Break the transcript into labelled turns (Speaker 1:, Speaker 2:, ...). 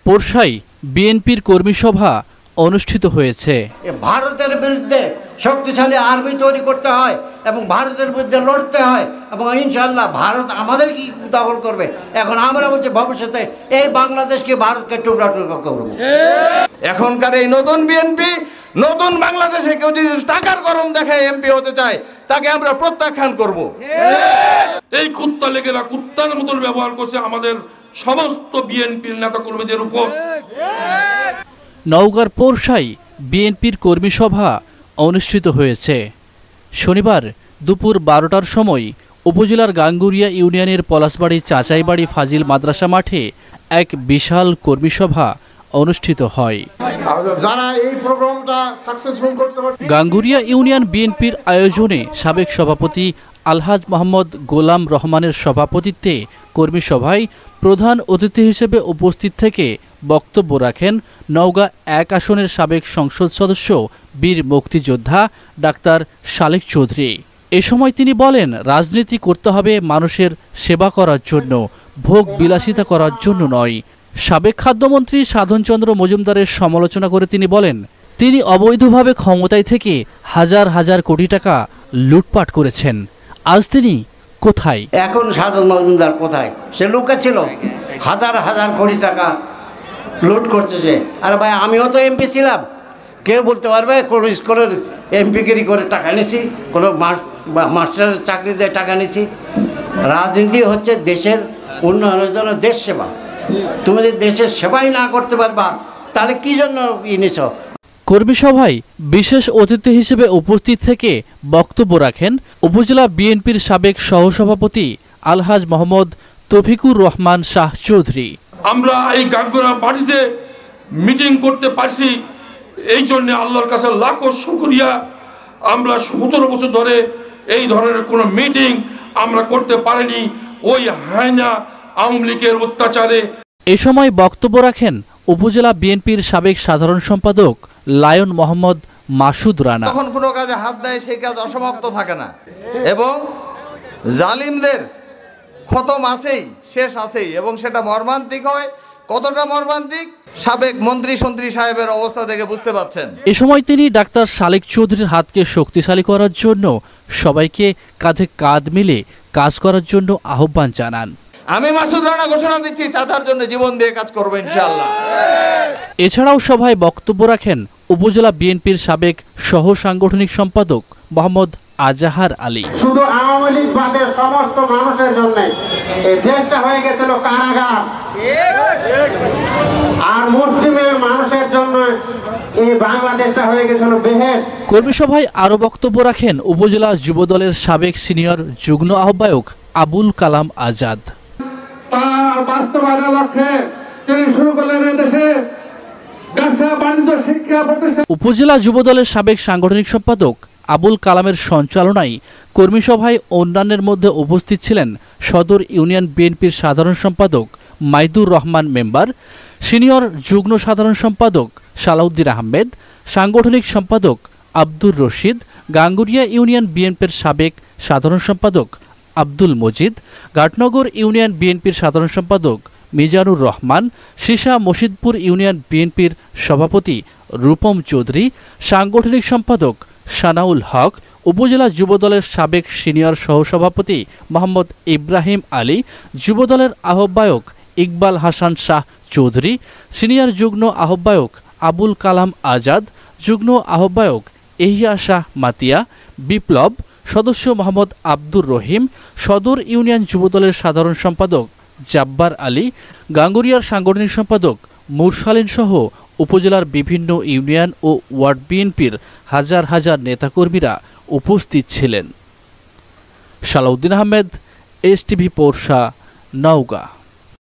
Speaker 1: পোরশায় বিএনপির কর্মী সভা অনুষ্ঠিত হয়েছে।
Speaker 2: ভারতের বিরুদ্ধে শক্তিশালী আর্মি তৈরি করতে হয় এবং ভারতের বিরুদ্ধে লড়তে হয় এবং ইনশাআল্লাহ ভারত আমাদের কি দখল করবে। এখন আমরা বলছি ভবিষ্যতে এই বাংলাদেশকে ভারতকে টুকরা টুকরা করব।
Speaker 3: এখনকার এই নতুন বিএনপি নতুন বাংলাদেশে কেউ যদি টাকার গরম দেখায় এমপি হতে চায় তাকে আমরা প্রত্যাখ্যান করব।
Speaker 4: এই কুত্তা লেগেরা কুত্তার মতন ব্যবহার করছে আমাদের সমস্ত বিএনপির নেতাকর্মীদের উপর।
Speaker 1: নওগাঁর পোরশায় বিএনপির কর্মী সভা অনুষ্ঠিত হয়েছে। শনিবার দুপুর 12টার সময় উপজেলার গাঙ্গুরিয়া ইউনিয়নের পলাশবাড়ি চাচাইবাড়ি ফাজিল মাদ্রাসা মাঠে এক বিশাল কর্মী সভা অনুষ্ঠিত হয়। গাঙ্গুরিয়া ইউনিয়ন বিএনপির আয়োজনে সাবেক সভাপতি আলহাজ মোহাম্মদ গোলাম রহমানের সভাপতিত্বে কর্মী সভায় প্রধান অতিথি হিসেবে উপস্থিত থেকে বক্তব্য রাখেন নওগাঁ 1 আসনের সাবেক সংসদ সদস্য বীর মুক্তিযোদ্ধা ডাক্তার শালেক চৌধুরী। এ সময় তিনি বলেন, রাজনীতি করতে হবে মানুষের সেবা করার জন্য, ভোগ বিলাসিতা করার জন্য নয়। সাবেক খাদ্যমন্ত্রী সাধনচন্দ্র মজুমদারের সমালোচনা করে তিনি বলেন, তিনি অবৈধভাবে ক্ষমতায় থেকে হাজার হাজার কোটি টাকা লুটপাট করেছেন। আজ তিনি কোথায়?
Speaker 2: এখন সাধন মজুমদার কোথায়? সে লুকাচ্ছিল হাজার হাজার কোটি টাকা লুট করতেছে। আর ভাই আমিও তো এমপি ছিলাম, কেউ বলতে পারবে কোনো স্কুলের এমপিগিরি করে টাকা নিছি, কোনো মাস্টারের চাকরি দিয়ে টাকা নিছি? রাজনীতি হচ্ছে দেশের উন্নয়নের জন্য দেশ সেবা। তুমি যদি দেশের সেবাই না করতে পারবা তাহলে কি জন্য নিছ?
Speaker 1: কর্মী সভায় বিশেষ অতিথি হিসেবে উপস্থিত থেকে বক্তব্য রাখেন উপজেলা বিএনপির সাবেক সহসভাপতি আলহাজ মোহাম্মদ তৌফিকুর রহমান শাহ চৌধুরী।
Speaker 4: আমরা এই গাঙ্গুরা বাড়িতে মিটিং করতে পারছি, এই জন্য আল্লাহর কাছে লাখো শুকরিয়া। আমরা 17 বছর ধরে এই ধরনের কোনো মিটিং আমরা করতে পারিনি ওই হায়না আওয়ামী লীগের অত্যাচারে।
Speaker 1: এ সময় বক্তব্য রাখেন উপজেলা বিএনপির সাবেক সাধারণ সম্পাদক লায়ন মোহাম্মদ মাসুদ রানা।
Speaker 3: তখন কোনো কাজে হাত দেয় সেই কাজ অসমাপ্ত থাকে না এবং জালিমদের খতম আছেই, শেষ আছেই, এবং সেটা মর্মান্তিক হয়। কতটা মর্মান্তিক সাবেক মন্ত্রী সাহেবের অবস্থা দেখে বুঝতে পাচ্ছেন।
Speaker 1: এ সময় তিনি ডাক্তার শালেক চৌধুরীর হাতকে শক্তিশালী করার জন্য সবাইকে কাঁধে কাঁধ মিলে কাজ করার জন্য আহ্বান জানান।
Speaker 3: আমি মাসুদ রানা ঘোষণা দিচ্ছি, চাচার জন্য জীবন দিয়ে কাজ করব ইনশাআল্লাহ।
Speaker 1: এছাড়াও সভায় বক্তব্য রাখেন উপজেলা বিএনপির সাবেক সহ সাংগঠনিক সম্পাদক মোহাম্মদ আজাহার আলী।
Speaker 5: শুধু আওয়ামী লীগ বাদের সমস্ত মানুষের জন্য এই দেশটা হয়ে গেছিল কারাগার, আর মুসলিমের মানুষের জন্য এই বাংলাদেশটা হয়ে গেছিল বেহেশত।
Speaker 1: কর্মী সভায় আরো বক্তব্য রাখেন উপজেলা যুবদলের সাবেক সিনিয়র যুগ্ম আহ্বায়ক আবুল কালাম আজাদ।
Speaker 5: তার বাস্তবায়নের লক্ষ্যে তিনি শুরু করলেন দেশে ব্যবসা বাণিজ্য শিক্ষা প্রতিষ্ঠান।
Speaker 1: উপজেলা যুবদলের সাবেক সাংগঠনিক সম্পাদক আবুল কালামের সঞ্চালনায় কর্মী সভায় অন্যান্যের মধ্যে উপস্থিত ছিলেন সদর ইউনিয়ন বিএনপির সাধারণ সম্পাদক মাইদুর রহমান মেম্বার, সিনিয়র যুগ্ম সাধারণ সম্পাদক সালাউদ্দিন আহমেদ, সাংগঠনিক সম্পাদক আব্দুর রশিদ, গাঙ্গুরিয়া ইউনিয়ন বিএনপির সাবেক সাধারণ সম্পাদক আব্দুল মজিদ, ঘাটনগর ইউনিয়ন বিএনপির সাধারণ সম্পাদক মিজানুর রহমান, সিসা মসজিদপুর ইউনিয়ন বিএনপির সভাপতি রূপম চৌধুরী, সাংগঠনিক সম্পাদক সানাউল হক, উপজেলা যুবদলের সাবেক সিনিয়র সহসভাপতি মোহাম্মদ ইব্রাহিম আলী, যুবদলের আহ্বায়ক ইকবাল হাসান শাহ চৌধুরী, সিনিয়র যুগ্ম আহ্বায়ক আবুল কালাম আজাদ, যুগ্ম আহ্বায়ক এহিয়া শাহ মাতিয়া, বিপ্লব সদস্য মোহাম্মদ আব্দুর রহিম, সদর ইউনিয়ন যুবদলের সাধারণ সম্পাদক জাব্বার আলী, গাঙ্গুরিয়ার সাংগঠনিক সম্পাদক মুরসালিন সহ উপজেলার বিভিন্ন ইউনিয়ন ও ওয়ার্ড বিএনপির হাজার হাজার নেতাকর্মীরা উপস্থিত ছিলেন। সালাউদ্দিন আহমেদ, এসটিভি পোরশা, নওগাঁ।